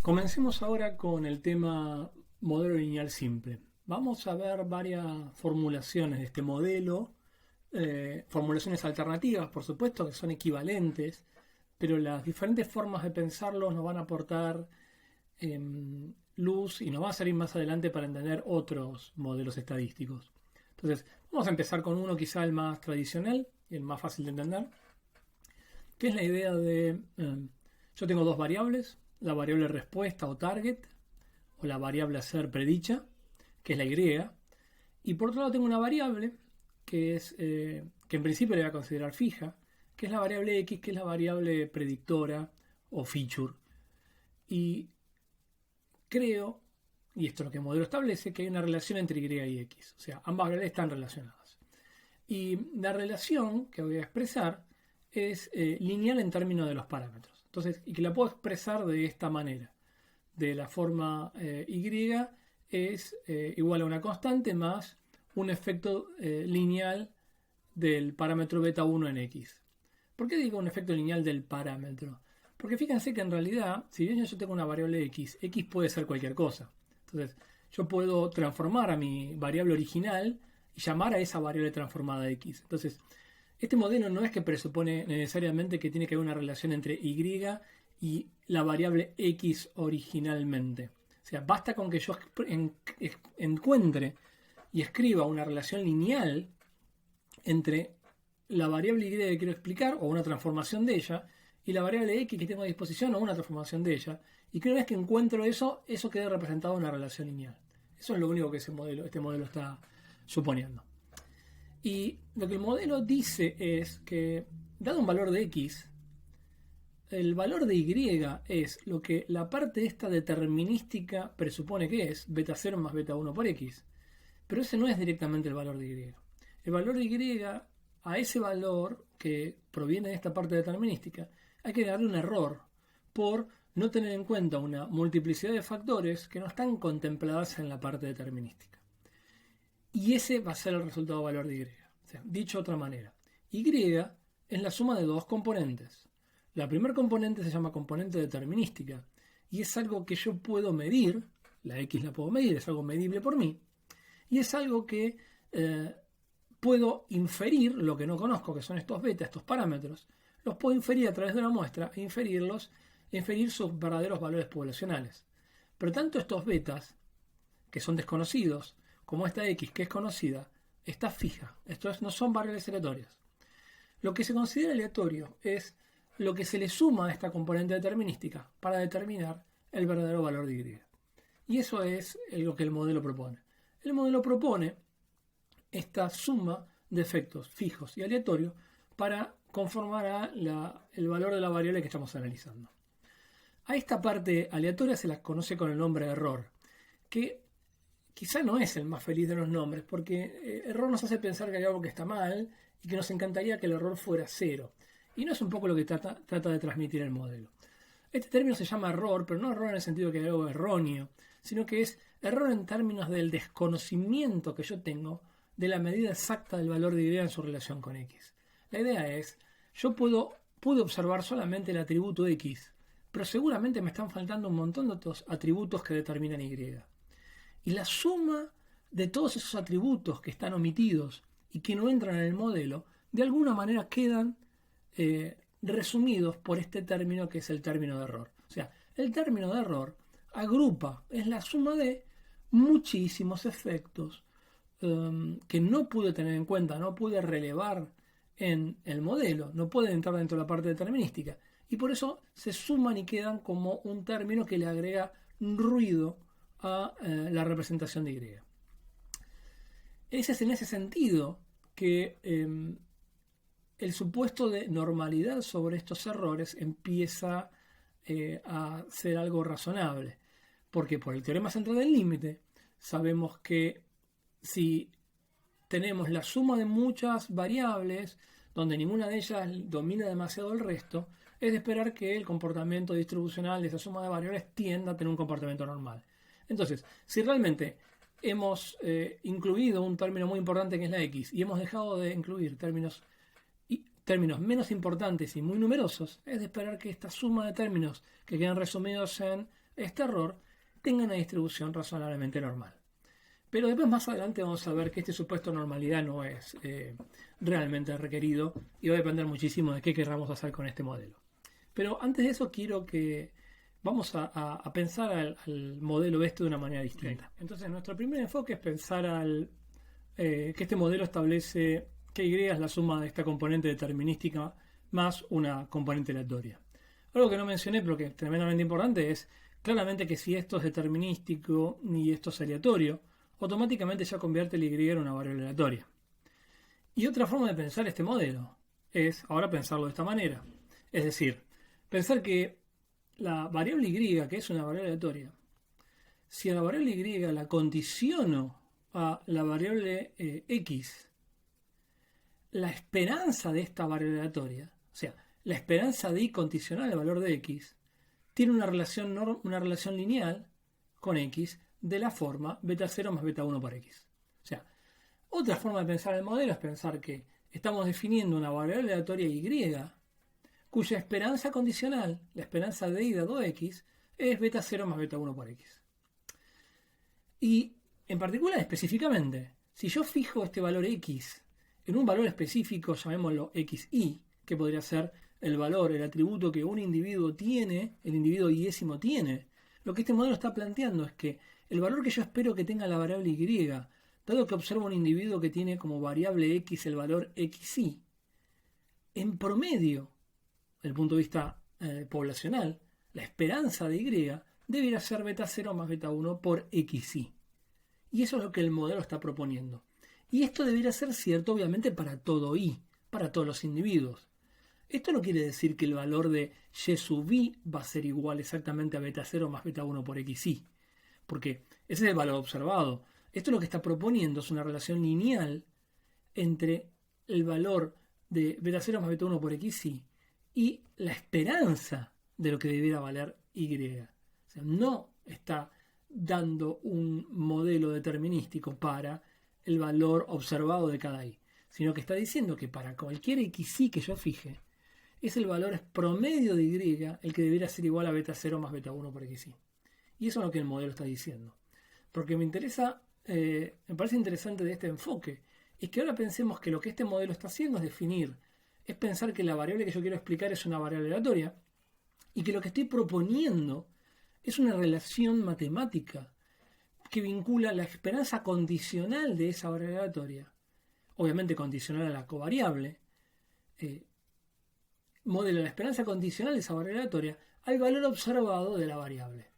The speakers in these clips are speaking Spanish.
Comencemos ahora con el tema modelo lineal simple. Vamos a ver varias formulaciones de este modelo, formulaciones alternativas, por supuesto, que son equivalentes, pero las diferentes formas de pensarlo nos van a aportar luz y nos va a servir más adelante para entender otros modelos estadísticos. Entonces, vamos a empezar con uno quizá el más tradicional y el más fácil de entender, que es la idea de, yo tengo dos variables, la variable respuesta o target, o la variable a ser predicha, que es la Y, y por otro lado tengo una variable que es que en principio le voy a considerar fija, que es la variable X, que es la variable predictora o feature. Y creo, y esto es lo que el modelo establece, que hay una relación entre Y y X, o sea, ambas variables están relacionadas. Y la relación que voy a expresar es lineal en términos de los parámetros. Entonces, y que la puedo expresar de esta manera. De la forma Y es igual a una constante más un efecto lineal del parámetro beta 1 en X. ¿Por qué digo un efecto lineal del parámetro? Porque fíjense que en realidad, si bien yo tengo una variable X, X puede ser cualquier cosa. Entonces, yo puedo transformar a mi variable original y llamar a esa variable transformada X. Entonces, este modelo no es que presupone necesariamente que tiene que haber una relación entre Y y la variable X originalmente. O sea, basta con que yo encuentre y escriba una relación lineal entre la variable Y que quiero explicar o una transformación de ella y la variable X que tengo a disposición o una transformación de ella. Y que una vez que encuentro eso, eso queda representado en una relación lineal. Eso es lo único que este modelo está suponiendo. Y lo que el modelo dice es que, dado un valor de X, el valor de Y es lo que la parte esta determinística presupone que es, beta 0 más beta 1 por X. Pero ese no es directamente el valor de Y. El valor de Y, a ese valor que proviene de esta parte determinística, hay que darle un error por no tener en cuenta una multiplicidad de factores que no están contempladas en la parte determinística. Y ese va a ser el resultado valor de Y. O sea, dicho de otra manera, Y es la suma de dos componentes. La primera componente se llama componente determinística y es algo que yo puedo medir, la X la puedo medir, es algo medible por mí, y es algo que puedo inferir lo que no conozco, que son estos beta, estos parámetros, los puedo inferir a través de una muestra e inferir sus verdaderos valores poblacionales. Pero tanto estos betas, que son desconocidos, como esta X, que es conocida, está fija. Esto no son variables aleatorias. Lo que se considera aleatorio es lo que se le suma a esta componente determinística para determinar el verdadero valor de Y. Y eso es lo que el modelo propone. El modelo propone esta suma de efectos fijos y aleatorios para conformar el valor de la variable que estamos analizando. A esta parte aleatoria se la conoce con el nombre de error, que quizá no es el más feliz de los nombres, porque error nos hace pensar que hay algo que está mal y que nos encantaría que el error fuera cero. Y no es un poco lo que trata de transmitir el modelo. Este término se llama error, pero no error en el sentido de que hay algo erróneo, sino que es error en términos del desconocimiento que yo tengo de la medida exacta del valor de Y en su relación con X. La idea es, yo pude observar solamente el atributo X, pero seguramente me están faltando un montón de otros atributos que determinan Y. Y la suma de todos esos atributos que están omitidos y que no entran en el modelo, de alguna manera quedan resumidos por este término que es el término de error. O sea, el término de error agrupa, es la suma de muchísimos efectos que no pude tener en cuenta, no pude relevar en el modelo, no pueden entrar dentro de la parte determinística. Y por eso se suman y quedan como un término que le agrega ruido a la representación de Y. Ese es en ese sentido que el supuesto de normalidad sobre estos errores empieza a ser algo razonable. Porque por el teorema central del límite sabemos que si tenemos la suma de muchas variables donde ninguna de ellas domina demasiado el resto, es de esperar que el comportamiento distribucional de esa suma de variables tienda a tener un comportamiento normal. Entonces, si realmente hemos incluido un término muy importante que es la X y hemos dejado de incluir términos menos importantes y muy numerosos, es de esperar que esta suma de términos que quedan resumidos en este error tenga una distribución razonablemente normal. Pero después más adelante vamos a ver que este supuesto de normalidad no es realmente requerido y va a depender muchísimo de qué queramos hacer con este modelo. Pero antes de eso quiero que vamos a pensar al modelo este de una manera distinta. Okay. Entonces nuestro primer enfoque es pensar que este modelo establece que Y es la suma de esta componente determinística más una componente aleatoria. Algo que no mencioné pero que es tremendamente importante es claramente que si esto es determinístico y esto es aleatorio, automáticamente ya convierte el Y en una variable aleatoria. Y otra forma de pensar este modelo es ahora pensarlo de esta manera. Es decir, pensar que la variable Y, que es una variable aleatoria, si a la variable Y la condiciono a la variable X, la esperanza de esta variable aleatoria, o sea, la esperanza de Y condicional al valor de X, tiene una relación lineal con X de la forma beta 0 más beta 1 por X. O sea, otra forma de pensar el modelo es pensar que estamos definiendo una variable aleatoria Y cuya esperanza condicional, la esperanza de Y dado X, es beta 0 más beta 1 por X. Y en particular, específicamente, si yo fijo este valor X en un valor específico, llamémoslo XY, que podría ser el valor, el atributo que un individuo tiene, el individuo yésimo tiene, lo que este modelo está planteando es que el valor que yo espero que tenga la variable Y, dado que observo un individuo que tiene como variable X el valor XY, en promedio, desde el punto de vista poblacional, la esperanza de Y debería ser beta 0 más beta 1 por XY. Y eso es lo que el modelo está proponiendo. Y esto debería ser cierto, obviamente, para todo Y, para todos los individuos. Esto no quiere decir que el valor de Y sub I va a ser igual exactamente a beta 0 más beta 1 por XY, porque ese es el valor observado. Esto lo que está proponiendo es una relación lineal entre el valor de beta 0 más beta 1 por XY y la esperanza de lo que debiera valer Y. O sea, no está dando un modelo determinístico para el valor observado de cada Y, sino que está diciendo que para cualquier XY que yo fije, es el valor promedio de Y el que debería ser igual a beta 0 más beta 1 por XY. Y eso es lo que el modelo está diciendo. Porque me parece interesante de este enfoque, es que ahora pensemos que lo que este modelo está haciendo es pensar que la variable que yo quiero explicar es una variable aleatoria, y que lo que estoy proponiendo es una relación matemática que vincula la esperanza condicional de esa variable aleatoria, obviamente condicional a la covariable, modela la esperanza condicional de esa variable aleatoria al valor observado de la variable,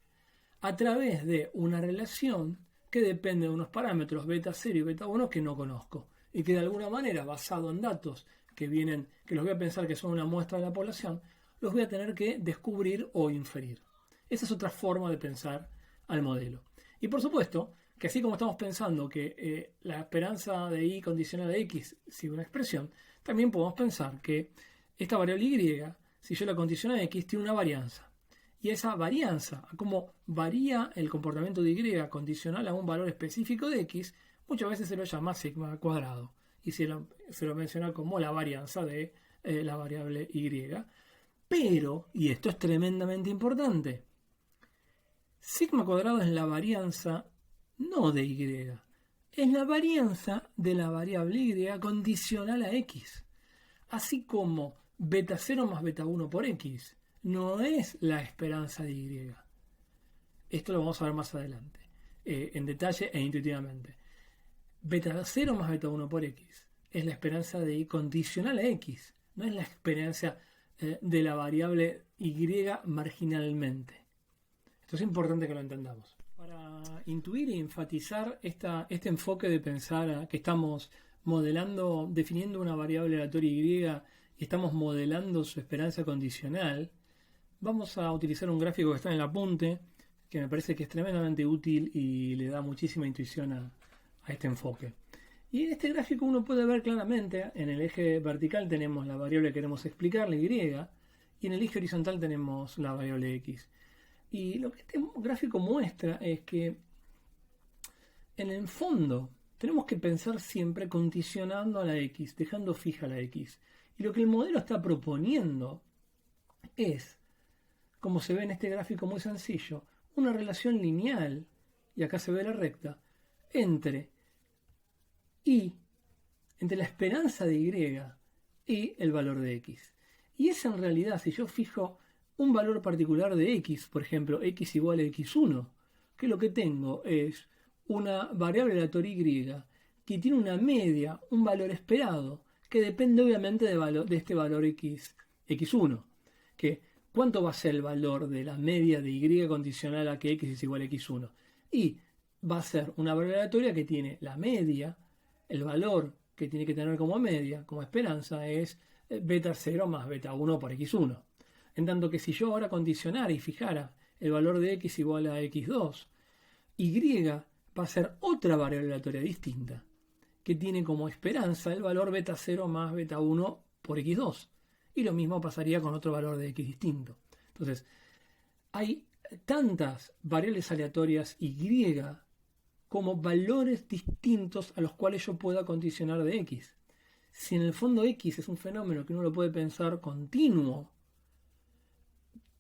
a través de una relación que depende de unos parámetros beta 0 y beta 1 que no conozco, y que de alguna manera, basado en datos que los voy a pensar que son una muestra de la población, los voy a tener que descubrir o inferir. Esa es otra forma de pensar al modelo. Y por supuesto, que así como estamos pensando que la esperanza de Y condicional a X sigue una expresión, también podemos pensar que esta variable Y, si yo la condiciono a X, tiene una varianza. Y esa varianza, como varía el comportamiento de Y condicional a un valor específico de X, muchas veces se lo llama sigma cuadrado. Y se lo menciona como la varianza de la variable Y. Pero, y esto es tremendamente importante, sigma cuadrado es la varianza no de Y, es la varianza de la variable Y condicional a X. Así como beta 0 más beta 1 por X no es la esperanza de Y. Esto lo vamos a ver más adelante, en detalle e intuitivamente. Beta 0 más beta 1 por X es la esperanza de Y condicional a X, no es la esperanza de la variable Y marginalmente. Esto es importante que lo entendamos. Para intuir e enfatizar este enfoque de pensar que estamos modelando, definiendo una variable aleatoria Y y estamos modelando su esperanza condicional, vamos a utilizar un gráfico que está en el apunte, que me parece que es tremendamente útil y le da muchísima intuición a este enfoque. Y en este gráfico uno puede ver claramente, en el eje vertical tenemos la variable que queremos explicar, la Y, y en el eje horizontal tenemos la variable X. Y lo que este gráfico muestra es que en el fondo tenemos que pensar siempre condicionando a la X, dejando fija la X. Y lo que el modelo está proponiendo es, como se ve en este gráfico muy sencillo, una relación lineal, y acá se ve la recta, entre entre la esperanza de Y y el valor de X. Y es en realidad, si yo fijo un valor particular de X, por ejemplo, X igual a X1, que lo que tengo es una variable aleatoria Y que tiene una media, un valor esperado, que depende obviamente de este valor X1, que ¿cuánto va a ser el valor de la media de Y condicional a que X es igual a X1? Y va a ser una variable aleatoria que tiene la media, el valor que tiene que tener como media, como esperanza, es beta 0 más beta 1 por X1. En tanto que si yo ahora condicionara y fijara el valor de X igual a X2, Y va a ser otra variable aleatoria distinta, que tiene como esperanza el valor beta 0 más beta 1 por X2. Y lo mismo pasaría con otro valor de X distinto. Entonces, hay tantas variables aleatorias Y como valores distintos a los cuales yo pueda condicionar de X. Si en el fondo X es un fenómeno que uno lo puede pensar continuo,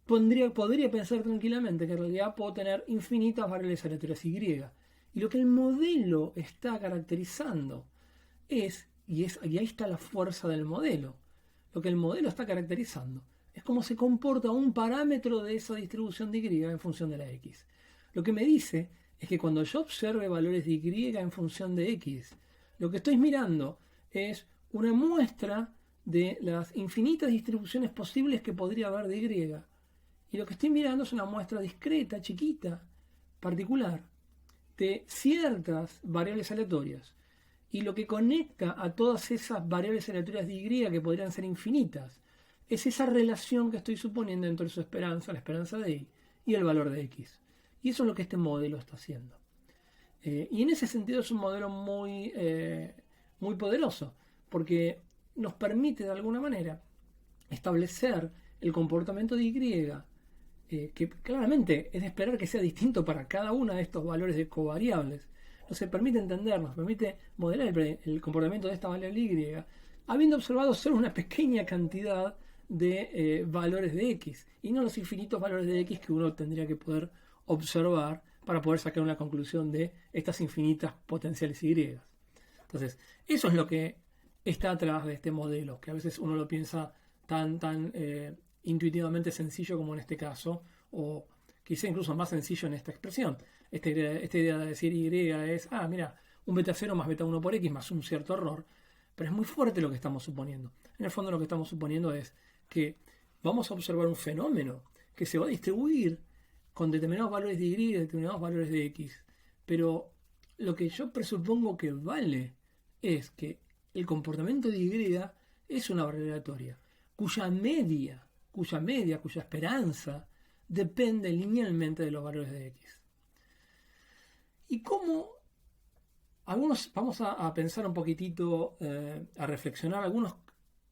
podría pensar tranquilamente que en realidad puedo tener infinitas variables aleatorias Y. Y lo que el modelo está caracterizando y ahí está la fuerza del modelo, lo que el modelo está caracterizando es cómo se comporta un parámetro de esa distribución de Y en función de la X. Lo que me dice es que cuando yo observe valores de Y en función de X, lo que estoy mirando es una muestra de las infinitas distribuciones posibles que podría haber de Y. Y lo que estoy mirando es una muestra discreta, chiquita, particular, de ciertas variables aleatorias. Y lo que conecta a todas esas variables aleatorias de Y, que podrían ser infinitas, es esa relación que estoy suponiendo entre su esperanza, la esperanza de Y, y el valor de X. Y eso es lo que este modelo está haciendo. Y en ese sentido es un modelo muy poderoso, porque nos permite de alguna manera establecer el comportamiento de Y, que claramente es de esperar que sea distinto para cada uno de estos valores de covariables. Nos permite entender, nos permite modelar el comportamiento de esta variable Y, habiendo observado solo una pequeña cantidad de valores de X, y no los infinitos valores de X que uno tendría que poder observar para poder sacar una conclusión de estas infinitas potenciales Y. Entonces, eso es lo que está atrás de este modelo, que a veces uno lo piensa tan intuitivamente sencillo como en este caso, o quizá incluso más sencillo en esta expresión. Esta idea de decir Y es, mira, un beta 0 más beta 1 por X más un cierto error, pero es muy fuerte lo que estamos suponiendo. En el fondo lo que estamos suponiendo es que vamos a observar un fenómeno que se va a distribuir con determinados valores de Y y determinados valores de X, pero lo que yo presupongo que vale es que el comportamiento de Y es una variable aleatoria, cuya esperanza depende linealmente de los valores de X. Y cómo vamos a pensar un poquitito, a reflexionar algunas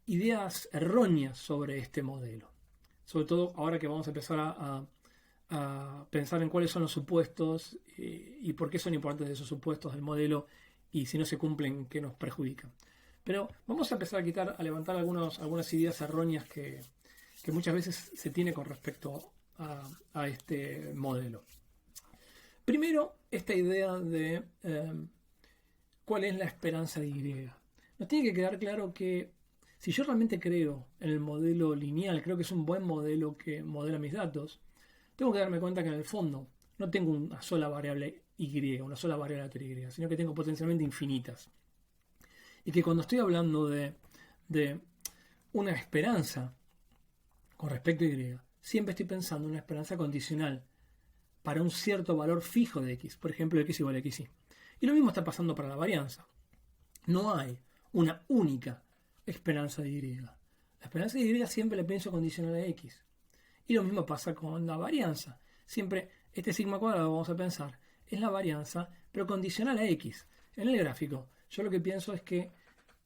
ideas erróneas sobre este modelo. Sobre todo ahora que vamos a empezar a pensar en cuáles son los supuestos y por qué son importantes esos supuestos del modelo y si no se cumplen, qué nos perjudican. Pero vamos a empezar a levantar algunas ideas erróneas que muchas veces se tiene con respecto a este modelo. Primero, esta idea de cuál es la esperanza de Y. Nos tiene que quedar claro que si yo realmente creo en el modelo lineal, creo que es un buen modelo que modela mis datos, tengo que darme cuenta que en el fondo no tengo una sola variable Y, una sola variable aleatoria Y, sino que tengo potencialmente infinitas. Y que cuando estoy hablando de una esperanza con respecto a Y, siempre estoy pensando en una esperanza condicional para un cierto valor fijo de X, por ejemplo X igual a XY. Y lo mismo está pasando para la varianza. No hay una única esperanza de Y. La esperanza de Y siempre la pienso condicional a X. Y lo mismo pasa con la varianza. Siempre este sigma cuadrado, vamos a pensar, es la varianza, pero condicional a X. En el gráfico, yo lo que pienso es que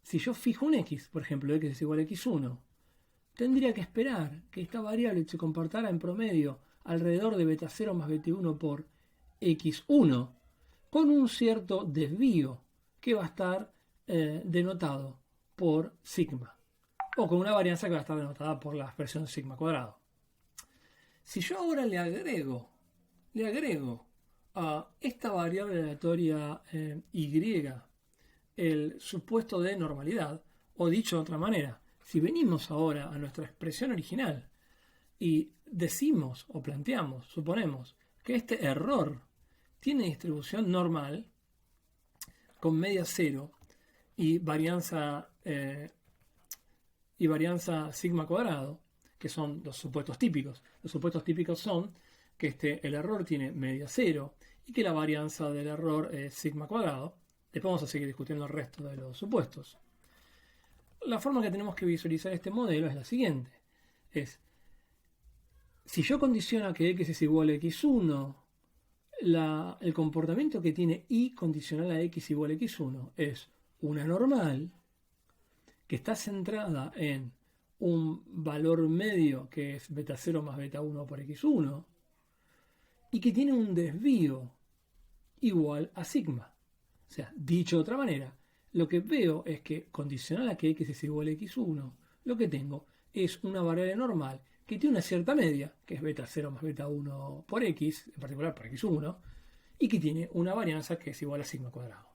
si yo fijo un X, por ejemplo, X es igual a X1, tendría que esperar que esta variable se comportara en promedio alrededor de beta 0 más beta 1 por X1, con un cierto desvío que va a estar denotado por sigma, o con una varianza que va a estar denotada por la expresión sigma cuadrado. Si yo ahora le agrego le agrego a esta variable aleatoria y el supuesto de normalidad, o dicho de otra manera, si venimos ahora a nuestra expresión original y decimos o planteamos, suponemos, que este error tiene distribución normal con media cero y varianza sigma cuadrado, que son los supuestos típicos. Los supuestos típicos son que el error tiene media cero y que la varianza del error es sigma cuadrado. Después vamos a seguir discutiendo el resto de los supuestos. La forma que tenemos que visualizar este modelo es la siguiente. Si yo condiciono que x es igual a x1, el comportamiento que tiene y condicional a x igual a x1 es una normal que está centrada en un valor medio que es beta 0 más beta 1 por x1 y que tiene un desvío igual a sigma. O sea, dicho de otra manera, lo que veo es que condicional a que x es igual a x1, lo que tengo es una variable normal que tiene una cierta media, que es beta 0 más beta 1 por x, en particular por x1, y que tiene una varianza que es igual a sigma cuadrado.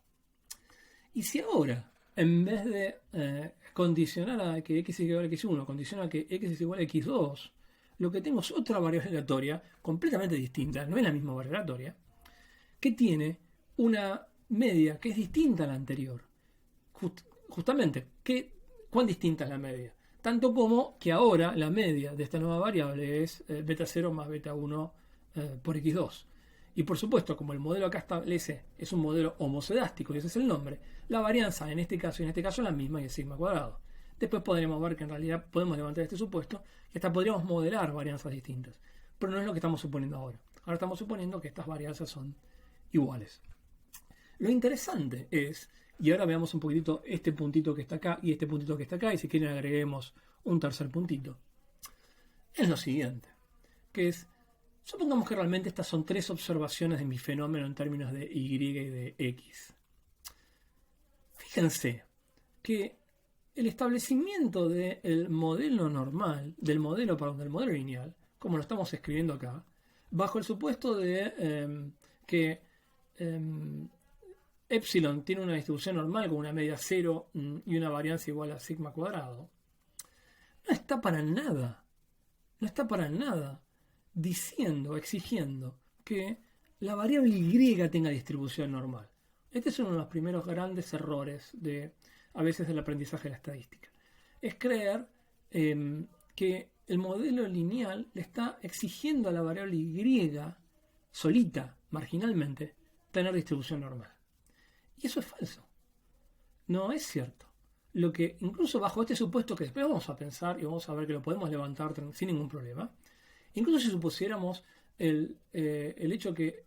Y si ahora, en vez de condicionar a que x es igual a x1, condiciona a que x es igual a x2, lo que tengo es otra variable aleatoria completamente distinta, no es la misma variable aleatoria, que tiene una media que es distinta a la anterior. Justamente, ¿cuán distinta es la media? Tanto como que ahora la media de esta nueva variable es beta 0 más beta 1 por x2. Y por supuesto, como el modelo acá establece, es un modelo homocedástico, y ese es el nombre, la varianza en este caso y en este caso es la misma y es sigma cuadrado. Después podremos ver que en realidad podemos levantar este supuesto y hasta podríamos modelar varianzas distintas. Pero no es lo que estamos suponiendo ahora. Ahora estamos suponiendo que estas varianzas son iguales. Lo interesante es, y ahora veamos un poquitito este puntito que está acá y este puntito que está acá, y si quieren agreguemos un tercer puntito, es lo siguiente, que es, supongamos que realmente estas son tres observaciones de mi fenómeno en términos de y y de x. Fíjense que el establecimiento del modelo normal, del modelo lineal, como lo estamos escribiendo acá, bajo el supuesto de que epsilon tiene una distribución normal con una media 0 y una varianza igual a sigma cuadrado, no está para nada diciendo, exigiendo que la variable y tenga distribución normal. Este es uno de los primeros grandes errores a veces del aprendizaje de la estadística. Es creer que el modelo lineal le está exigiendo a la variable y solita, marginalmente, tener distribución normal. Y eso es falso. No es cierto. Lo que, incluso bajo este supuesto que después vamos a pensar y vamos a ver que lo podemos levantar sin ningún problema, incluso si supusiéramos el hecho que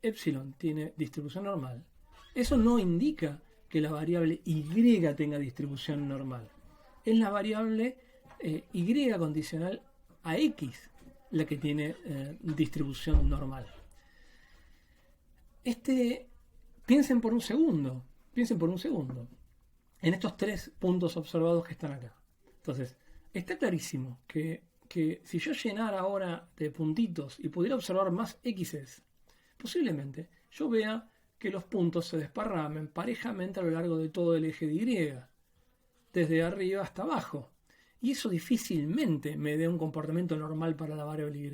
epsilon tiene distribución normal, eso no indica que la variable y tenga distribución normal. Es la variable y condicional a x la que tiene distribución normal. Piensen por un segundo en estos tres puntos observados que están acá. Entonces, está clarísimo que si yo llenara ahora de puntitos y pudiera observar más x's, posiblemente yo vea que los puntos se desparramen parejamente a lo largo de todo el eje de y, desde arriba hasta abajo. Y eso difícilmente me dé un comportamiento normal para la variable y.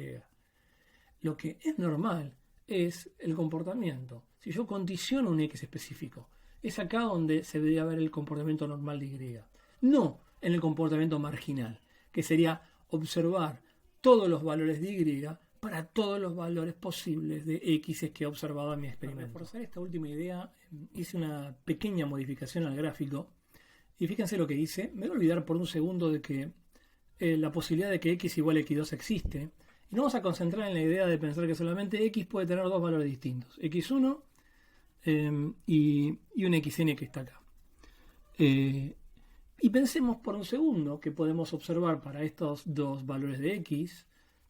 Lo que es normal es el comportamiento. Si yo condiciono un x específico, es acá donde se debería ver el comportamiento normal de y. No en el comportamiento marginal, que sería observar todos los valores de y para todos los valores posibles de x que he observado en mi experimento. Para reforzar esta última idea, hice una pequeña modificación al gráfico. Y fíjense lo que hice. Me voy a olvidar por un segundo de que la posibilidad de que x igual a x2 existe. Y nos vamos a concentrar en la idea de pensar que solamente x puede tener dos valores distintos. x1 y un xn que está acá. Y pensemos por un segundo que podemos observar para estos dos valores de x,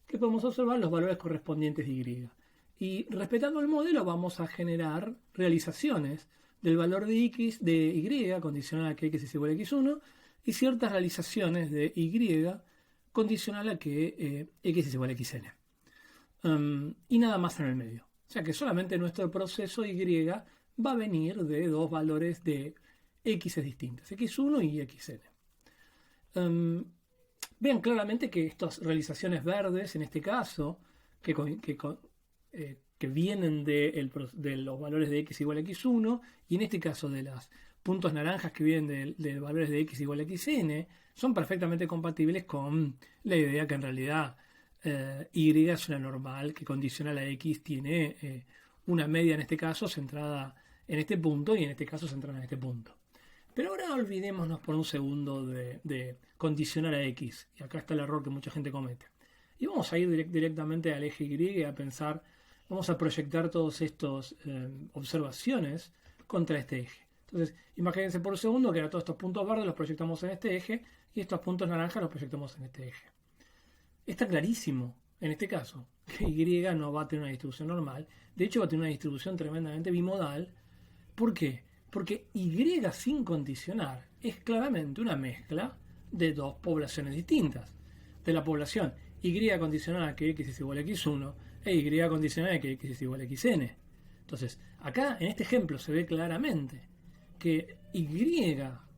que podemos observar los valores correspondientes de y. Y respetando el modelo vamos a generar realizaciones del valor de x de y condicional a que x es igual a x1 y ciertas realizaciones de y condicional a que x es igual a xn. y nada más en el medio. O sea que solamente nuestro proceso Y va a venir de dos valores de X distintas, X1 y XN. Vean claramente que estas realizaciones verdes, en este caso, que vienen de los valores de X igual a X1, y en este caso de los puntos naranjas que vienen de valores de X igual a XN, son perfectamente compatibles con la idea que en realidad Y es una normal que condicional a X tiene una media en este caso centrada en este punto y en este caso centrada en este punto. Pero ahora olvidémonos por un segundo de condicionar a X. Y acá está el error que mucha gente comete. Y vamos a ir directamente al eje Y a pensar, vamos a proyectar todas estas observaciones contra este eje. Entonces, imagínense por un segundo que ahora todos estos puntos verdes los proyectamos en este eje y estos puntos naranjas los proyectamos en este eje. Está clarísimo, en este caso, que Y no va a tener una distribución normal. De hecho, va a tener una distribución tremendamente bimodal. ¿Por qué? Porque Y sin condicionar es claramente una mezcla de dos poblaciones distintas. De la población Y condicional a que X es igual a X1 e Y condicional a que X es igual a XN. Entonces, acá en este ejemplo se ve claramente que Y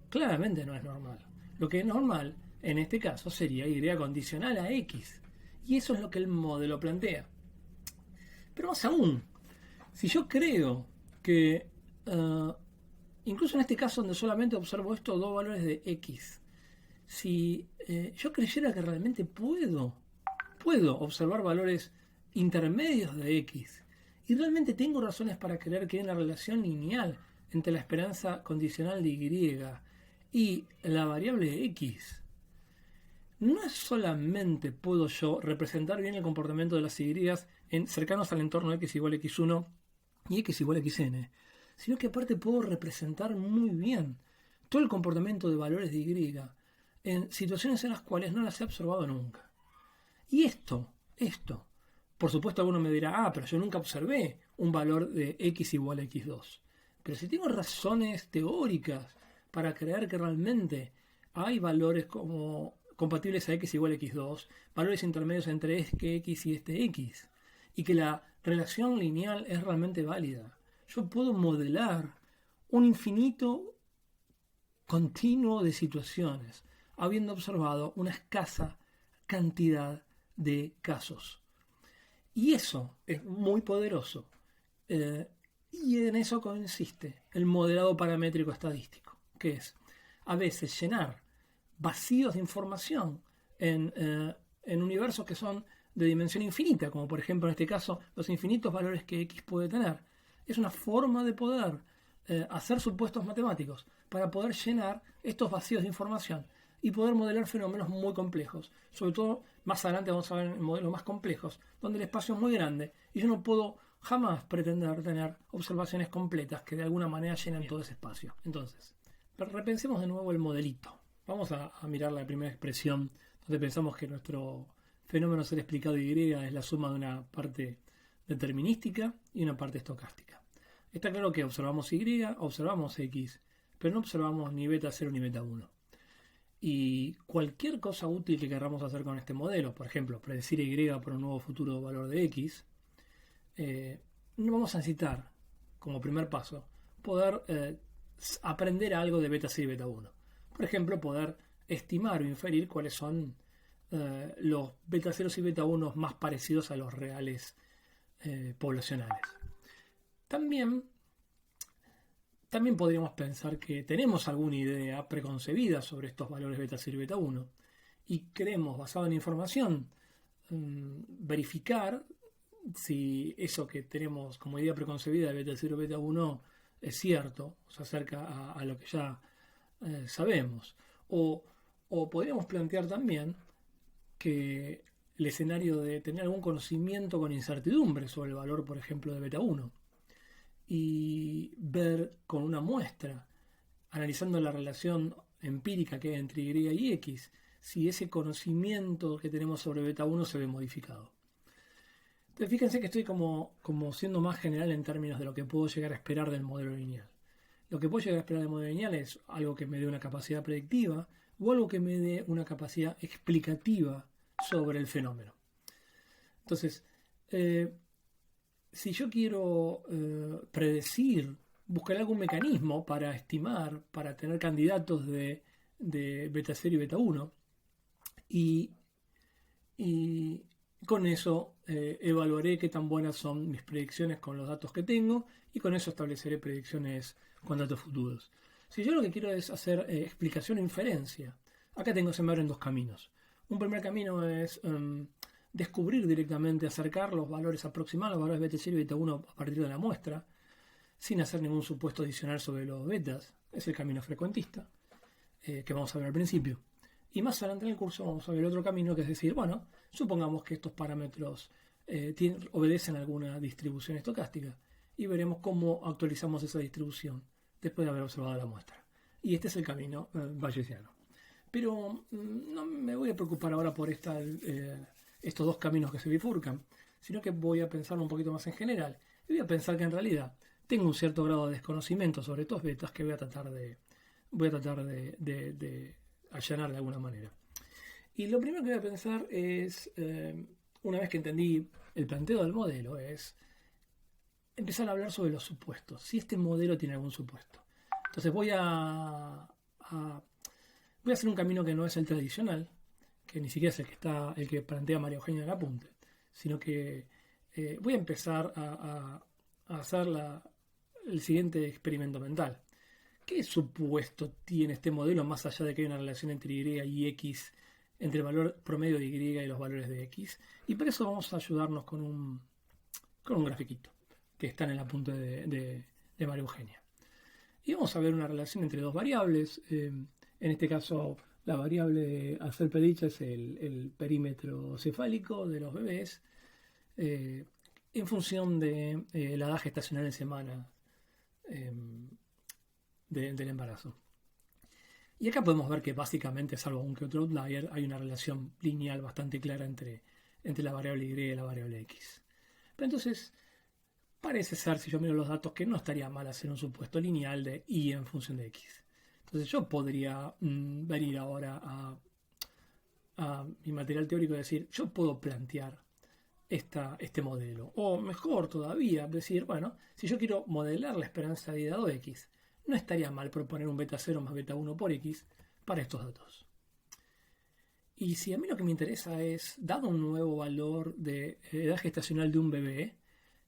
claramente no es normal. Lo que es normal en este caso sería Y condicional a X. Y eso es lo que el modelo plantea. Pero más aún, si yo creo que incluso en este caso donde solamente observo estos dos valores de X, si yo creyera que realmente puedo observar valores intermedios de X y realmente tengo razones para creer que hay una relación lineal entre la esperanza condicional de Y y la variable de X, no es solamente puedo yo representar bien el comportamiento de las Y cercanos al entorno X igual a X1 y X igual a XN, sino que aparte puedo representar muy bien todo el comportamiento de valores de Y en situaciones en las cuales no las he observado nunca. Y esto, por supuesto alguno me dirá, pero yo nunca observé un valor de X igual a X2. Pero si tengo razones teóricas para creer que realmente hay valores como compatibles a X igual a X2, valores intermedios entre este X y este X, y que la relación lineal es realmente válida, yo puedo modelar un infinito continuo de situaciones, habiendo observado una escasa cantidad de casos. Y eso es muy poderoso. Y en eso consiste el modelado paramétrico estadístico, que es a veces llenar vacíos de información en universos que son de dimensión infinita, como por ejemplo en este caso los infinitos valores que X puede tener. Es una forma de poder hacer supuestos matemáticos para poder llenar estos vacíos de información y poder modelar fenómenos muy complejos. Sobre todo, más adelante vamos a ver modelos más complejos, donde el espacio es muy grande y yo no puedo jamás pretender tener observaciones completas que de alguna manera llenan todo ese espacio. Entonces, repensemos de nuevo el modelito. Vamos a mirar la primera expresión donde pensamos que nuestro fenómeno ser explicado Y es la suma de una parte determinística y una parte estocástica. Está claro que observamos Y, observamos X, pero no observamos ni beta 0 ni beta 1. Y cualquier cosa útil que queramos hacer con este modelo, por ejemplo, predecir Y por un nuevo futuro valor de X, no vamos a necesitar, como primer paso, poder aprender algo de beta 0 y beta 1. Por ejemplo, poder estimar o inferir cuáles son los beta 0 y beta 1 más parecidos a los reales poblacionales. También podríamos pensar que tenemos alguna idea preconcebida sobre estos valores beta 0 y beta 1 y queremos, basado en información, verificar si eso que tenemos como idea preconcebida de beta 0 y beta 1 es cierto, o se acerca a lo que ya sabemos. O podríamos plantear también que el escenario de tener algún conocimiento con incertidumbre sobre el valor, por ejemplo, de beta 1 y ver con una muestra, analizando la relación empírica que hay entre Y y X, si ese conocimiento que tenemos sobre beta 1 se ve modificado. Entonces fíjense que estoy como siendo más general en términos de lo que puedo llegar a esperar del modelo lineal. Lo que puedo llegar a esperar del modelo lineal es algo que me dé una capacidad predictiva o algo que me dé una capacidad explicativa sobre el fenómeno. Entonces, si yo quiero predecir, buscar algún mecanismo para estimar, para tener candidatos de beta 0 y beta 1, y con eso evaluaré qué tan buenas son mis predicciones con los datos que tengo, y con eso estableceré predicciones con datos futuros. Si yo lo que quiero es hacer explicación e inferencia, acá se me abren dos caminos. Un primer camino es descubrir directamente, acercar los valores aproximados, los valores beta 0 y beta 1 a partir de la muestra, sin hacer ningún supuesto adicional sobre los betas. Es el camino frecuentista, que vamos a ver al principio. Y más adelante en el curso vamos a ver otro camino, que es decir, bueno, supongamos que estos parámetros obedecen a alguna distribución estocástica, y veremos cómo actualizamos esa distribución después de haber observado la muestra. Y este es el camino bayesiano. Pero no me voy a preocupar ahora por estos dos caminos que se bifurcan, sino que voy a pensar un poquito más en general. Y voy a pensar que en realidad tengo un cierto grado de desconocimiento sobre estos betas que voy a tratar de allanar de alguna manera. Y lo primero que voy a pensar es, una vez que entendí el planteo del modelo, es empezar a hablar sobre los supuestos. Si este modelo tiene algún supuesto. Entonces voy a hacer un camino que no es el tradicional, que ni siquiera es el que plantea María Eugenia en el apunte, sino que voy a empezar a hacer el siguiente experimento mental. ¿Qué supuesto tiene este modelo más allá de que hay una relación entre Y y X, entre el valor promedio de Y y los valores de X? Y para eso vamos a ayudarnos con un grafiquito que está en el apunte de María Eugenia. Y vamos a ver una relación entre dos variables. En este caso, la variable a ser predicha es el perímetro cefálico de los bebés en función de la edad gestacional en semana del embarazo. Y acá podemos ver que básicamente, salvo un que otro outlier, hay una relación lineal bastante clara entre la variable Y y la variable X. Pero entonces, parece ser, si yo miro los datos, que no estaría mal hacer un supuesto lineal de Y en función de X. Entonces yo podría venir ahora a mi material teórico y decir, yo puedo plantear este modelo. O mejor todavía, decir, bueno, si yo quiero modelar la esperanza de dado X, no estaría mal proponer un beta 0 más beta 1 por X para estos datos. Y si a mí lo que me interesa es, dado un nuevo valor de edad gestacional de un bebé,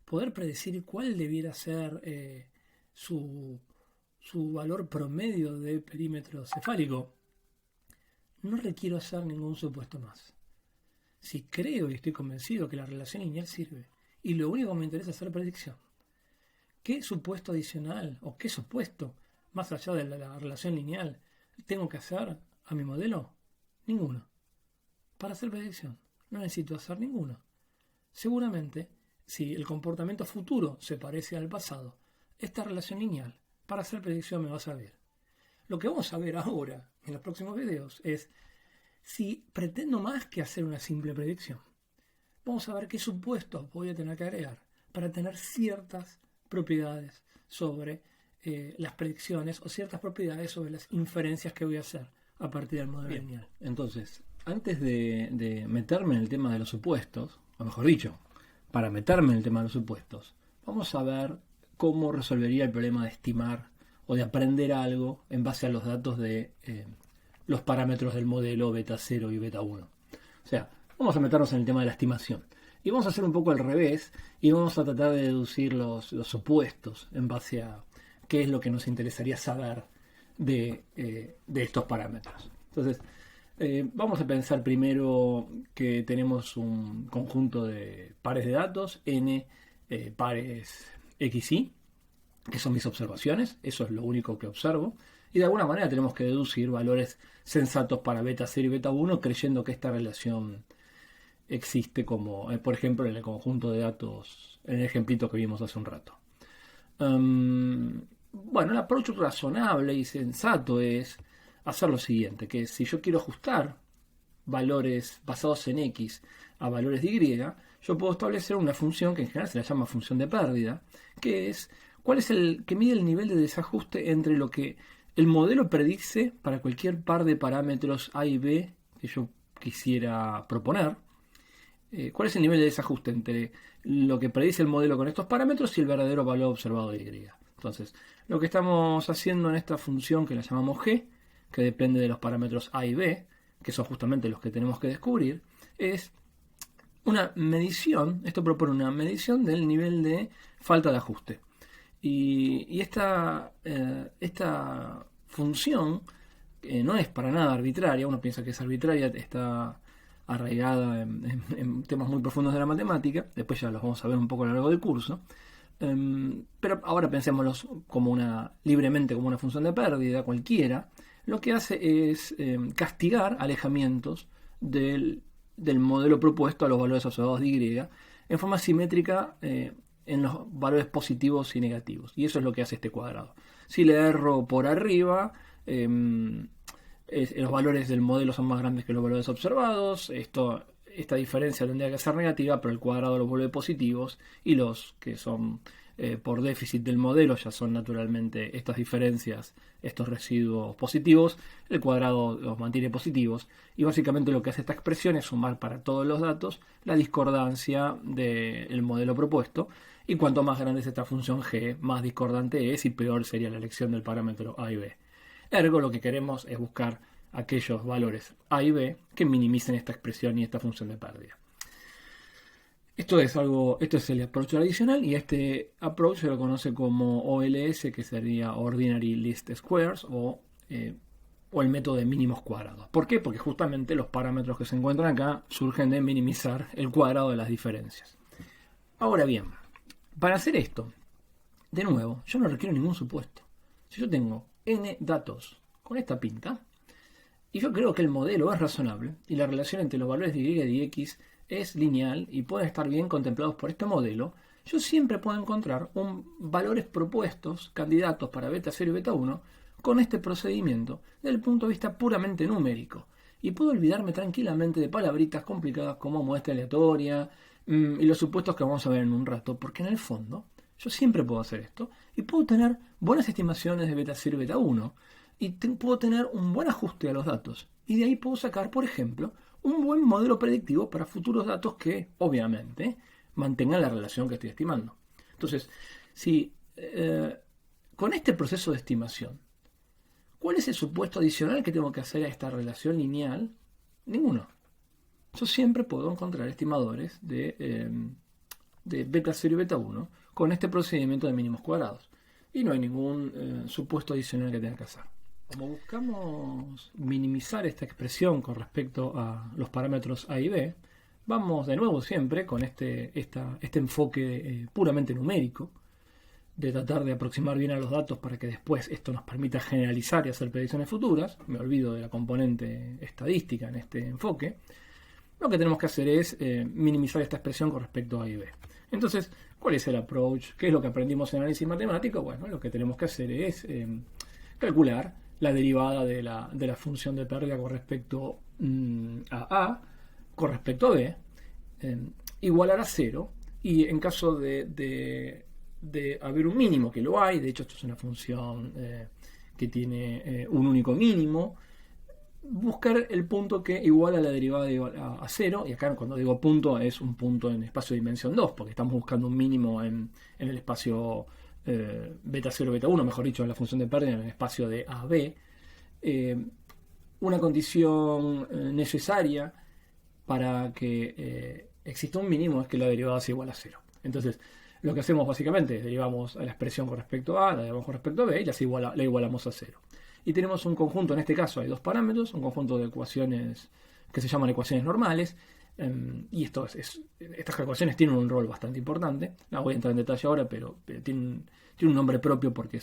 poder predecir cuál debiera ser su valor promedio de perímetro cefálico, no requiero hacer ningún supuesto más. Si creo y estoy convencido que la relación lineal sirve, y lo único que me interesa es hacer predicción, ¿qué supuesto adicional o qué supuesto, más allá de la relación lineal, tengo que hacer a mi modelo? Ninguno. Para hacer predicción, no necesito hacer ninguno. Seguramente, si el comportamiento futuro se parece al pasado, esta relación lineal para hacer predicción me va a servir. Lo que vamos a ver ahora en los próximos videos es si pretendo más que hacer una simple predicción. Vamos a ver qué supuestos voy a tener que agregar para tener ciertas propiedades sobre las predicciones o ciertas propiedades sobre las inferencias que voy a hacer a partir del modelo lineal. Entonces, antes de meterme en el tema de los supuestos, o mejor dicho, para meterme en el tema de los supuestos, vamos a ver cómo resolvería el problema de estimar o de aprender algo en base a los datos de los parámetros del modelo beta 0 y beta 1. O sea, vamos a meternos en el tema de la estimación. Y vamos a hacer un poco al revés y vamos a tratar de deducir los supuestos en base a qué es lo que nos interesaría saber de estos parámetros. Entonces, vamos a pensar primero que tenemos un conjunto de pares de datos, n pares xy, que son mis observaciones, eso es lo único que observo, y de alguna manera tenemos que deducir valores sensatos para beta 0 y beta 1 creyendo que esta relación existe como, por ejemplo, en el conjunto de datos, en el ejemplito que vimos hace un rato. Bueno, el approach razonable y sensato es hacer lo siguiente, que si yo quiero ajustar valores basados en X a valores de Y, yo puedo establecer una función que en general se la llama función de pérdida, que es cuál es el que mide el nivel de desajuste entre lo que el modelo predice para cualquier par de parámetros A y B que yo quisiera proponer cuál es el nivel de desajuste entre lo que predice el modelo con estos parámetros y el verdadero valor observado de Y. Entonces, lo que estamos haciendo en esta función que la llamamos G, que depende de los parámetros A y B, que son justamente los que tenemos que descubrir, es una medición, esto propone una medición del nivel de falta de ajuste. Y esta función no es para nada arbitraria, uno piensa que es arbitraria, está arraigada en temas muy profundos de la matemática, después ya los vamos a ver un poco a lo largo del curso, pero ahora pensémoslos como libremente como una función de pérdida cualquiera. Lo que hace es castigar alejamientos del modelo propuesto a los valores observados de Y en forma simétrica en los valores positivos y negativos. Y eso es lo que hace este cuadrado. Si le erro por arriba, los valores del modelo son más grandes que los valores observados. Esta diferencia tendría que ser negativa, pero el cuadrado los vuelve positivos, y los que son por déficit del modelo ya son naturalmente estas diferencias, estos residuos positivos. El cuadrado los mantiene positivos, y básicamente lo que hace esta expresión es sumar para todos los datos la discordancia del modelo propuesto, y cuanto más grande es esta función G, más discordante es y peor sería la elección del parámetro A y B. Ergo, lo que queremos es buscar aquellos valores A y B que minimicen esta expresión y esta función de pérdida. Esto es el approach tradicional, y este approach se lo conoce como OLS, que sería Ordinary Least Squares, o el método de mínimos cuadrados. ¿Por qué? Porque justamente los parámetros que se encuentran acá surgen de minimizar el cuadrado de las diferencias. Ahora bien, para hacer esto, de nuevo, yo no requiero ningún supuesto. Si yo tengo n datos con esta pinta, y yo creo que el modelo es razonable, y la relación entre los valores de y y x es lineal y pueden estar bien contemplados por este modelo, yo siempre puedo encontrar valores propuestos, candidatos para beta 0 y beta 1, con este procedimiento desde el punto de vista puramente numérico. Y puedo olvidarme tranquilamente de palabritas complicadas como muestra aleatoria y los supuestos que vamos a ver en un rato, porque en el fondo yo siempre puedo hacer esto y puedo tener buenas estimaciones de beta 0 y beta 1, y puedo tener un buen ajuste a los datos, y de ahí puedo sacar, por ejemplo, un buen modelo predictivo para futuros datos que, obviamente, mantengan la relación que estoy estimando. Entonces, con este proceso de estimación, ¿cuál es el supuesto adicional que tengo que hacer a esta relación lineal? Ninguno. Yo siempre puedo encontrar estimadores de beta 0 y beta 1 con este procedimiento de mínimos cuadrados. Y no hay ningún supuesto adicional que tenga que hacer. Como buscamos minimizar esta expresión con respecto a los parámetros A y B, vamos de nuevo siempre con este enfoque puramente numérico, de tratar de aproximar bien a los datos para que después esto nos permita generalizar y hacer predicciones futuras. Me olvido de la componente estadística en este enfoque. Lo que tenemos que hacer es minimizar esta expresión con respecto a A y B. Entonces, ¿cuál es el approach? ¿Qué es lo que aprendimos en análisis matemático? Bueno, lo que tenemos que hacer es calcular la derivada de la función de pérdida con respecto a A, con respecto a B, igualar a 0, y en caso de haber un mínimo, que lo hay, de hecho esto es una función que tiene un único mínimo, buscar el punto que iguala la derivada a 0, y acá cuando digo punto es un punto en espacio de dimensión 2, porque estamos buscando un mínimo en el espacio beta 0, beta 1, mejor dicho, en la función de pérdida en el espacio de AB. Una condición necesaria para que exista un mínimo es que la derivada sea igual a 0. Entonces, lo que hacemos básicamente es derivamos a la expresión con respecto a A, la derivamos con respecto a B y la igualamos a 0. Y tenemos un conjunto, en este caso hay dos parámetros, un conjunto de ecuaciones que se llaman ecuaciones normales, y estas ecuaciones tienen un rol bastante importante. No voy a entrar en detalle ahora, pero tienen un nombre propio porque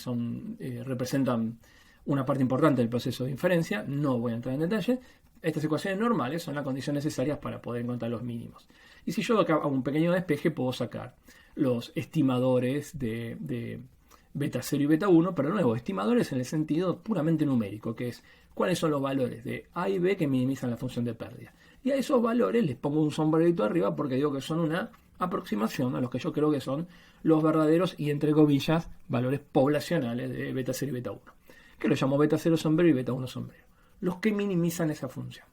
representan una parte importante del proceso de inferencia. No voy a entrar en detalle. Estas ecuaciones normales son la condición necesaria para poder encontrar los mínimos. Y si yo acá hago un pequeño despeje, puedo sacar los estimadores de beta 0 y beta 1, pero de nuevo, estimadores en el sentido puramente numérico, que es cuáles son los valores de A y B que minimizan la función de pérdida. Y a esos valores les pongo un sombrerito arriba porque digo que son una aproximación a los que yo creo que son los verdaderos y, entre comillas, valores poblacionales de beta 0 y beta 1, que lo llamo beta 0 sombrero y beta 1 sombrero, los que minimizan esa función.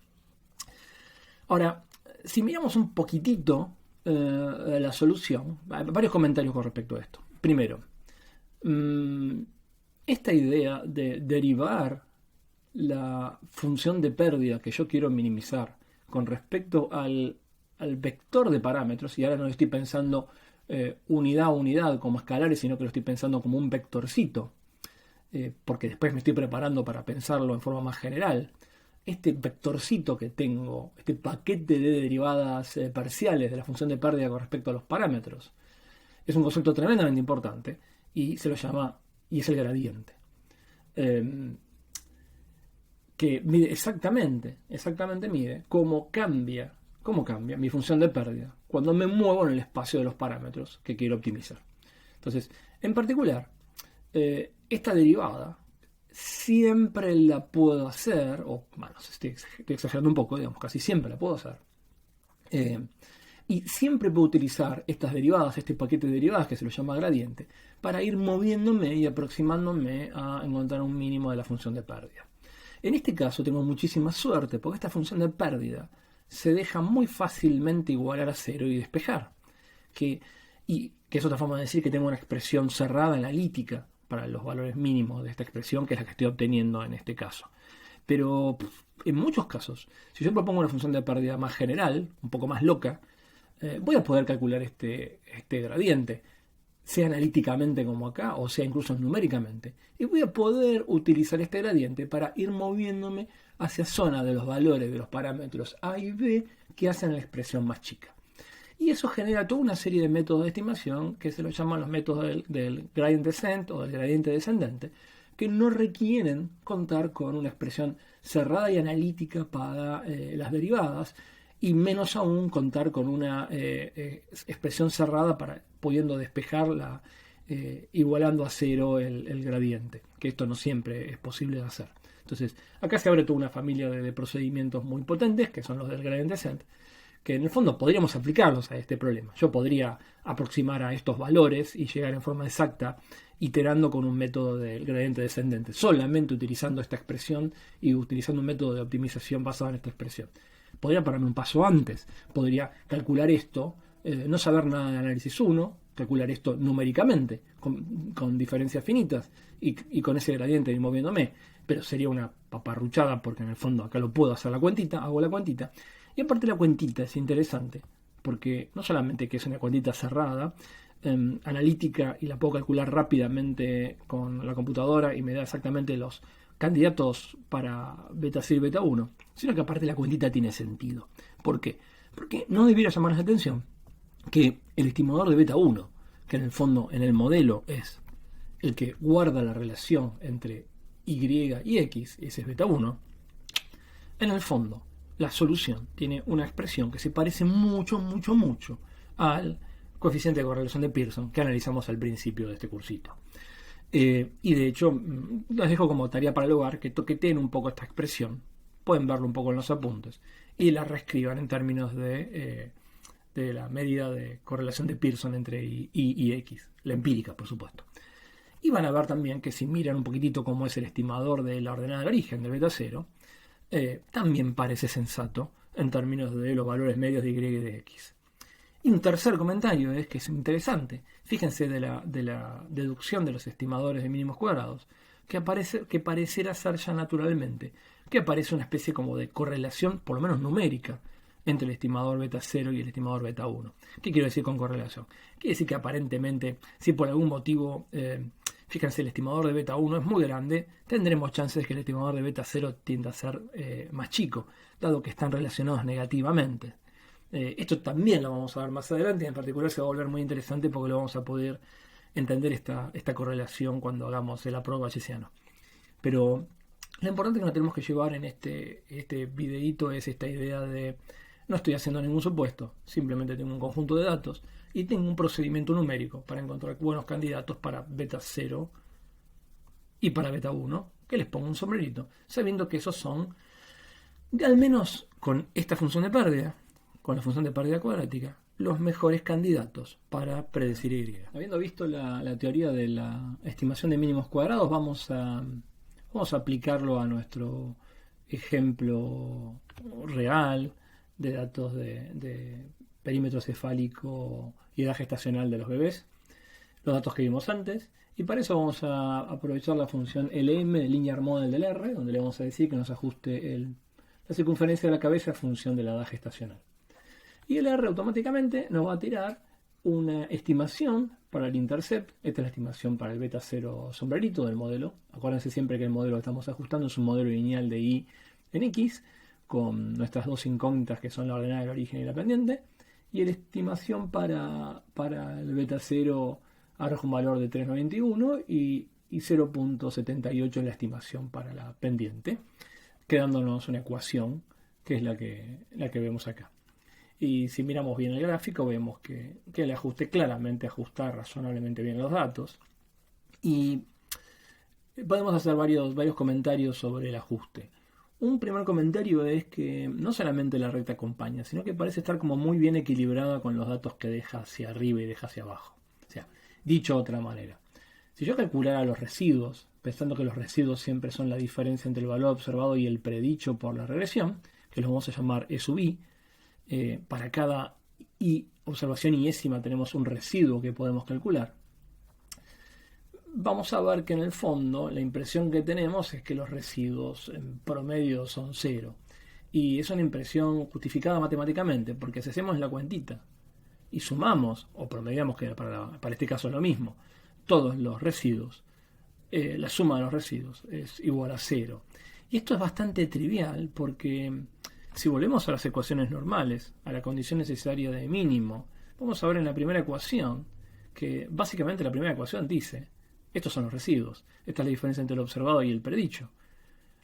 Ahora, si miramos un poquitito la solución, hay varios comentarios con respecto a esto. Primero, esta idea de derivar la función de pérdida que yo quiero minimizar con respecto al vector de parámetros, y ahora no estoy pensando unidad a unidad como escalares, sino que lo estoy pensando como un vectorcito, porque después me estoy preparando para pensarlo en forma más general. Este vectorcito que tengo, este paquete de derivadas parciales de la función de pérdida con respecto a los parámetros, es un concepto tremendamente importante y se lo llama, y es el gradiente. Que mide exactamente mide cómo cambia mi función de pérdida cuando me muevo en el espacio de los parámetros que quiero optimizar. Entonces, en particular, esta derivada siempre la puedo hacer, o bueno, estoy exagerando un poco, digamos, casi siempre la puedo hacer. Y siempre puedo utilizar estas derivadas, este paquete de derivadas que se lo llama gradiente, para ir moviéndome y aproximándome a encontrar un mínimo de la función de pérdida. En este caso tengo muchísima suerte, porque esta función de pérdida se deja muy fácilmente igualar a cero y despejar. Que es otra forma de decir que tengo una expresión cerrada analítica para los valores mínimos de esta expresión, que es la que estoy obteniendo en este caso. Pero en muchos casos, si yo propongo una función de pérdida más general, un poco más loca, voy a poder calcular este gradiente, sea analíticamente como acá, o sea incluso numéricamente. Y voy a poder utilizar este gradiente para ir moviéndome hacia zona de los valores de los parámetros A y B que hacen la expresión más chica. Y eso genera toda una serie de métodos de estimación que se los llaman los métodos del gradient descent o del gradiente descendente, que no requieren contar con una expresión cerrada y analítica para las derivadas, y menos aún contar con una expresión cerrada para pudiendo despejarla igualando a cero el gradiente, que esto no siempre es posible de hacer. Entonces, acá se abre toda una familia de procedimientos muy potentes, que son los del gradient descent, que en el fondo podríamos aplicarlos a este problema. Yo podría aproximar a estos valores y llegar en forma exacta iterando con un método del gradiente descendente, solamente utilizando esta expresión y utilizando un método de optimización basado en esta expresión. Podría pararme un paso antes, podría calcular esto, no saber nada de análisis 1, calcular esto numéricamente, con diferencias finitas y con ese gradiente ir moviéndome, pero sería una paparruchada porque en el fondo acá lo puedo hacer la cuentita, hago la cuentita. Y aparte la cuentita es interesante, porque no solamente que es una cuentita cerrada, analítica, y la puedo calcular rápidamente con la computadora y me da exactamente los candidatos para beta 0 y beta 1, sino que aparte la cuentita tiene sentido. ¿Por qué? Porque no debiera llamarnos la atención que el estimador de beta 1, que en el fondo en el modelo es el que guarda la relación entre Y y X, ese es beta 1, en el fondo la solución tiene una expresión que se parece mucho al coeficiente de correlación de Pearson que analizamos al principio de este cursito. Y de hecho, les dejo como tarea para el hogar que toqueteen un poco esta expresión, pueden verlo un poco en los apuntes, y la reescriban en términos de la medida de correlación de Pearson entre Y y X, la empírica, por supuesto. Y van a ver también que si miran un poquitito cómo es el estimador de la ordenada de origen del beta 0, también parece sensato en términos de los valores medios de Y y de X. Y un tercer comentario es que es interesante. Fíjense de la deducción de los estimadores de mínimos cuadrados, que pareciera ser ya naturalmente, que aparece una especie como de correlación, por lo menos numérica, entre el estimador beta 0 y el estimador beta 1. ¿Qué quiero decir con correlación? Quiere decir que aparentemente, si por algún motivo, fíjense, el estimador de beta 1 es muy grande, tendremos chances de que el estimador de beta 0 tienda a ser más chico, dado que están relacionados negativamente. Esto también lo vamos a ver más adelante, y en particular se va a volver muy interesante porque lo vamos a poder entender esta correlación cuando hagamos el aprobado bayesiano. Pero lo importante que nos tenemos que llevar en este videíto es esta idea de no estoy haciendo ningún supuesto, simplemente tengo un conjunto de datos y tengo un procedimiento numérico para encontrar buenos candidatos para beta 0 y para beta 1, que les pongo un sombrerito, sabiendo que esos son, al menos con esta función de pérdida, con la función de pérdida cuadrática, los mejores candidatos para predecir Y. Habiendo visto la teoría de la estimación de mínimos cuadrados, vamos a aplicarlo a nuestro ejemplo real de datos de perímetro cefálico y edad gestacional de los bebés, los datos que vimos antes, y para eso vamos a aprovechar la función LM, el linear model del R, donde le vamos a decir que nos ajuste la circunferencia de la cabeza en función de la edad gestacional. Y el R automáticamente nos va a tirar una estimación para el intercept. Esta es la estimación para el beta 0 sombrerito del modelo. Acuérdense siempre que el modelo que estamos ajustando es un modelo lineal de Y en X, con nuestras dos incógnitas que son la ordenada del origen y la pendiente. Y la estimación para el beta 0 arroja un valor de 3,91 y 0,78 es la estimación para la pendiente, quedándonos una ecuación que es la que vemos acá. Y si miramos bien el gráfico vemos que el ajuste claramente ajusta razonablemente bien los datos. Y podemos hacer varios comentarios sobre el ajuste. Un primer comentario es que no solamente la recta acompaña, sino que parece estar como muy bien equilibrada con los datos que deja hacia arriba y deja hacia abajo. O sea, dicho de otra manera, si yo calculara los residuos, pensando que los residuos siempre son la diferencia entre el valor observado y el predicho por la regresión, que los vamos a llamar E sub I, para cada observación iésima tenemos un residuo que podemos calcular. Vamos a ver que en el fondo la impresión que tenemos es que los residuos en promedio son 0. Y es una impresión justificada matemáticamente, porque si hacemos la cuentita y sumamos, o promediamos, que para este caso es lo mismo, todos los residuos, la suma de los residuos es igual a 0. Y esto es bastante trivial porque si volvemos a las ecuaciones normales, a la condición necesaria de mínimo, vamos a ver en la primera ecuación que básicamente la primera ecuación dice: estos son los residuos, esta es la diferencia entre el observado y el predicho.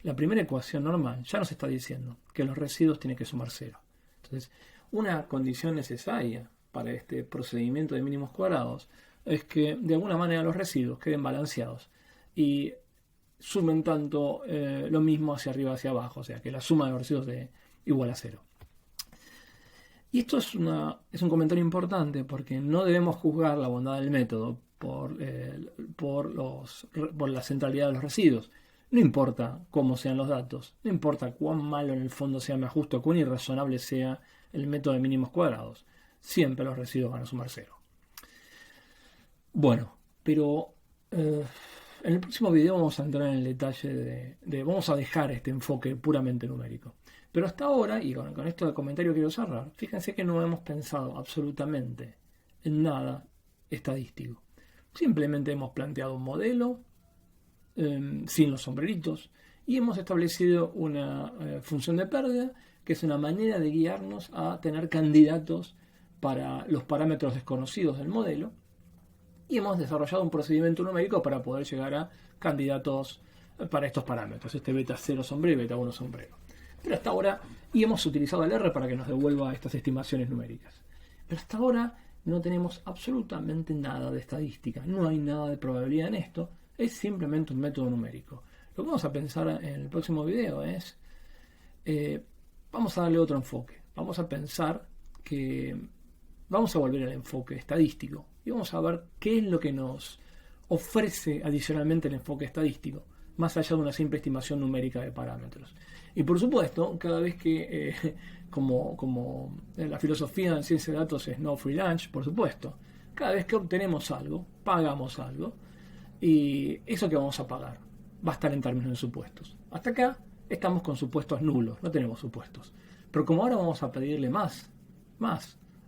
La primera ecuación normal ya nos está diciendo que los residuos tienen que sumar 0. Entonces, una condición necesaria para este procedimiento de mínimos cuadrados es que de alguna manera los residuos queden balanceados y sumen tanto lo mismo hacia arriba hacia abajo, o sea que la suma de los residuos es igual a 0. Y esto es un comentario importante porque no debemos juzgar la bondad del método por la centralidad de los residuos. No importa cómo sean los datos, no importa cuán malo en el fondo sea mi ajuste o cuán irrazonable sea el método de mínimos cuadrados, siempre los residuos van a sumar 0. Bueno, pero en el próximo video vamos a entrar en el detalle vamos a dejar este enfoque puramente numérico. Pero hasta ahora, y con esto de comentario quiero cerrar, fíjense que no hemos pensado absolutamente en nada estadístico. Simplemente hemos planteado un modelo sin los sombreritos y hemos establecido una función de pérdida que es una manera de guiarnos a tener candidatos para los parámetros desconocidos del modelo, y hemos desarrollado un procedimiento numérico para poder llegar a candidatos para estos parámetros, este beta 0 sombrero y beta 1 sombrero. Pero hasta ahora, y hemos utilizado el R para que nos devuelva estas estimaciones numéricas. Pero hasta ahora no tenemos absolutamente nada de estadística, no hay nada de probabilidad en esto, es simplemente un método numérico. Lo que vamos a pensar en el próximo video es, vamos a darle otro enfoque, vamos a pensar que vamos a volver al enfoque estadístico y vamos a ver qué es lo que nos ofrece adicionalmente el enfoque estadístico, más allá de una simple estimación numérica de parámetros. Y por supuesto, cada vez que, como la filosofía en ciencia de datos es no free lunch, por supuesto, cada vez que obtenemos algo, pagamos algo, y eso que vamos a pagar va a estar en términos de supuestos. Hasta acá estamos con supuestos nulos, no tenemos supuestos. Pero como ahora vamos a pedirle más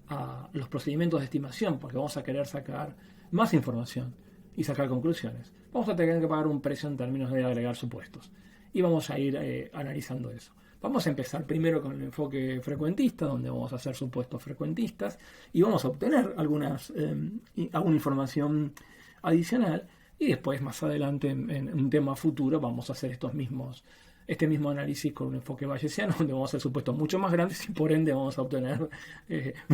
a los procedimientos de estimación, porque vamos a querer sacar más información y sacar conclusiones, vamos a tener que pagar un precio en términos de agregar supuestos. Y vamos a ir analizando eso. Vamos a empezar primero con el enfoque frecuentista, donde vamos a hacer supuestos frecuentistas y vamos a obtener alguna información adicional. Y después, más adelante, en un tema futuro, vamos a hacer este mismo análisis con un enfoque bayesiano, donde vamos a hacer supuestos mucho más grandes y por ende vamos a obtener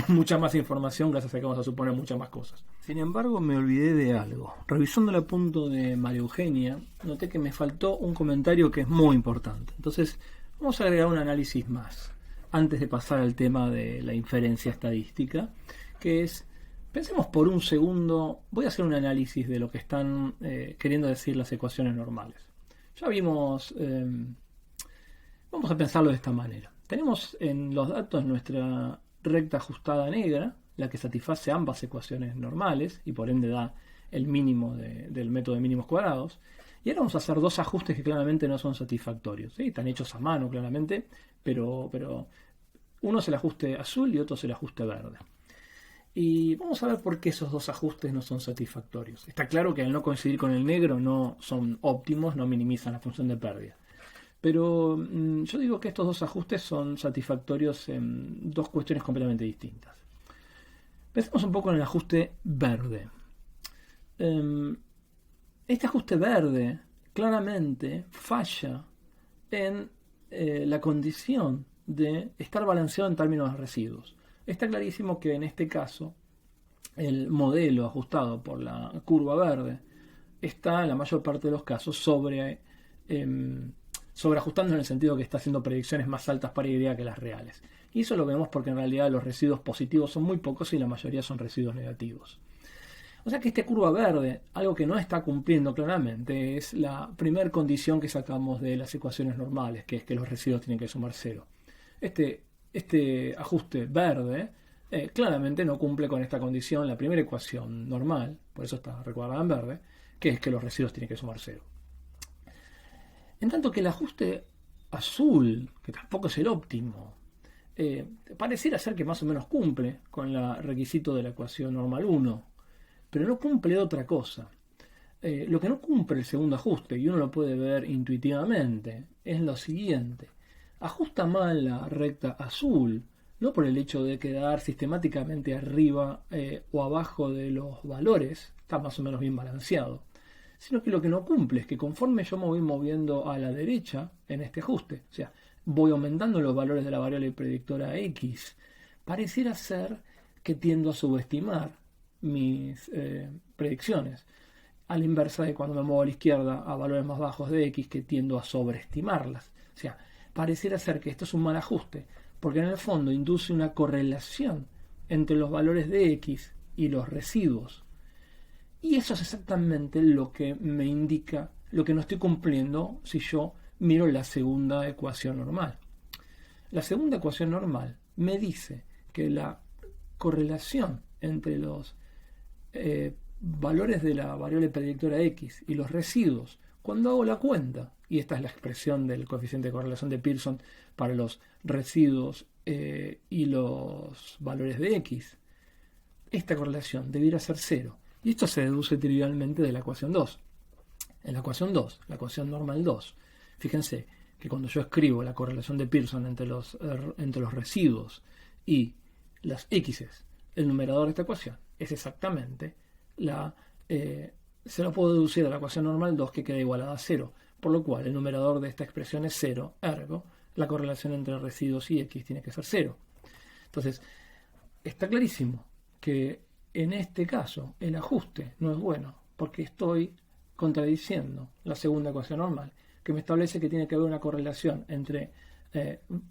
mucha más información gracias a que vamos a suponer muchas más cosas. Sin embargo, me olvidé de algo. Revisando el apunto de María Eugenia, noté que me faltó un comentario que es muy importante. Entonces, vamos a agregar un análisis más, antes de pasar al tema de la inferencia estadística, que es, pensemos por un segundo, voy a hacer un análisis de lo que están queriendo decir las ecuaciones normales. Ya vimos, vamos a pensarlo de esta manera. tenemos en los datos nuestra recta ajustada negra, la que satisface ambas ecuaciones normales y por ende da el mínimo del método de mínimos cuadrados. Y ahora vamos a hacer dos ajustes que claramente no son satisfactorios, ¿sí? Están hechos a mano claramente, pero uno es el ajuste azul y otro es el ajuste verde. Y vamos a ver por qué esos dos ajustes no son satisfactorios. Está claro que al no coincidir con el negro no son óptimos, no minimizan la función de pérdida. Pero yo digo que estos dos ajustes son satisfactorios en dos cuestiones completamente distintas. Pensemos un poco en el ajuste verde. Este ajuste verde claramente falla en la condición de estar balanceado en términos de residuos. Está clarísimo que en este caso el modelo ajustado por la curva verde está en la mayor parte de los casos sobreajustando en el sentido que está haciendo predicciones más altas para Y que las reales. Y eso lo vemos porque en realidad los residuos positivos son muy pocos y la mayoría son residuos negativos. O sea que esta curva verde, algo que no está cumpliendo claramente, es la primera condición que sacamos de las ecuaciones normales, que es que los residuos tienen que sumar cero. Este ajuste verde claramente no cumple con esta condición, la primera ecuación normal, por eso está recuadrada en verde, que es que los residuos tienen que sumar cero. En tanto que el ajuste azul, que tampoco es el óptimo, pareciera ser que más o menos cumple con el requisito de la ecuación normal 1, pero no cumple otra cosa. Lo que no cumple el segundo ajuste, y uno lo puede ver intuitivamente, es lo siguiente. Ajusta mal la recta azul, no por el hecho de quedar sistemáticamente arriba o abajo de los valores, está más o menos bien balanceado, sino que lo que no cumple es que conforme yo me voy moviendo a la derecha en este ajuste, o sea, voy aumentando los valores de la variable predictora X, pareciera ser que tiendo a subestimar mis predicciones, a la inversa de cuando me muevo a la izquierda a valores más bajos de X, que tiendo a sobreestimarlas. O sea, pareciera ser que esto es un mal ajuste, porque en el fondo induce una correlación entre los valores de X y los residuos. Y eso es exactamente lo que me indica lo que no estoy cumpliendo si yo miro la segunda ecuación normal. La segunda ecuación normal me dice que la correlación entre los valores de la variable predictora X y los residuos, cuando hago la cuenta, y esta es la expresión del coeficiente de correlación de Pearson para los residuos y los valores de X, esta correlación debiera ser cero. Y esto se deduce trivialmente de la ecuación 2. En la ecuación 2, la ecuación normal 2, fíjense que cuando yo escribo la correlación de Pearson entre los residuos y las X's, el numerador de esta ecuación es exactamente se lo puedo deducir de la ecuación normal 2, que queda igualada a 0, por lo cual el numerador de esta expresión es 0, ergo la correlación entre residuos y X tiene que ser 0. Entonces, está clarísimo que en este caso el ajuste no es bueno, porque estoy contradiciendo la segunda ecuación normal, que me establece que tiene que haber una correlación entre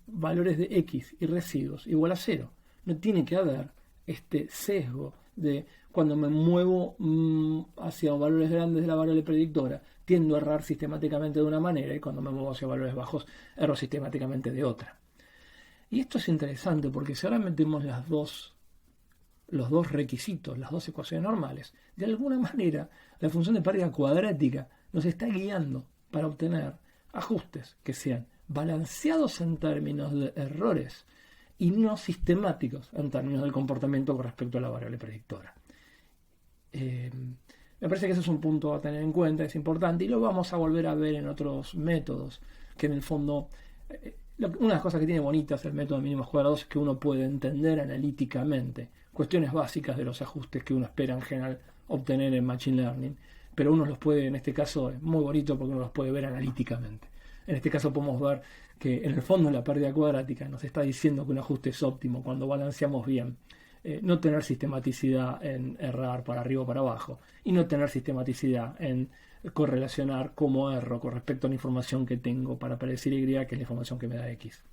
valores de X y residuos igual a 0. No tiene que haber este sesgo de cuando me muevo hacia valores grandes de la variable predictora, tiendo a errar sistemáticamente de una manera, y cuando me muevo hacia valores bajos, erro sistemáticamente de otra. Y esto es interesante porque si ahora metemos los dos requisitos, las dos ecuaciones normales, de alguna manera la función de pérdida cuadrática nos está guiando para obtener ajustes que sean balanceados en términos de errores y no sistemáticos en términos del comportamiento con respecto a la variable predictora. Me parece que ese es un punto a tener en cuenta, es importante, y lo vamos a volver a ver en otros métodos, que en el fondo, una de las cosas que tiene bonitas el método de mínimos cuadrados es que uno puede entender analíticamente cuestiones básicas de los ajustes que uno espera en general obtener en Machine Learning, pero uno los puede, en este caso es muy bonito porque uno los puede ver analíticamente. En este caso podemos ver que en el fondo la pérdida cuadrática nos está diciendo que un ajuste es óptimo cuando balanceamos bien. No tener sistematicidad en errar para arriba o para abajo, y no tener sistematicidad en correlacionar cómo erro con respecto a la información que tengo para predecir Y, que es la información que me da X.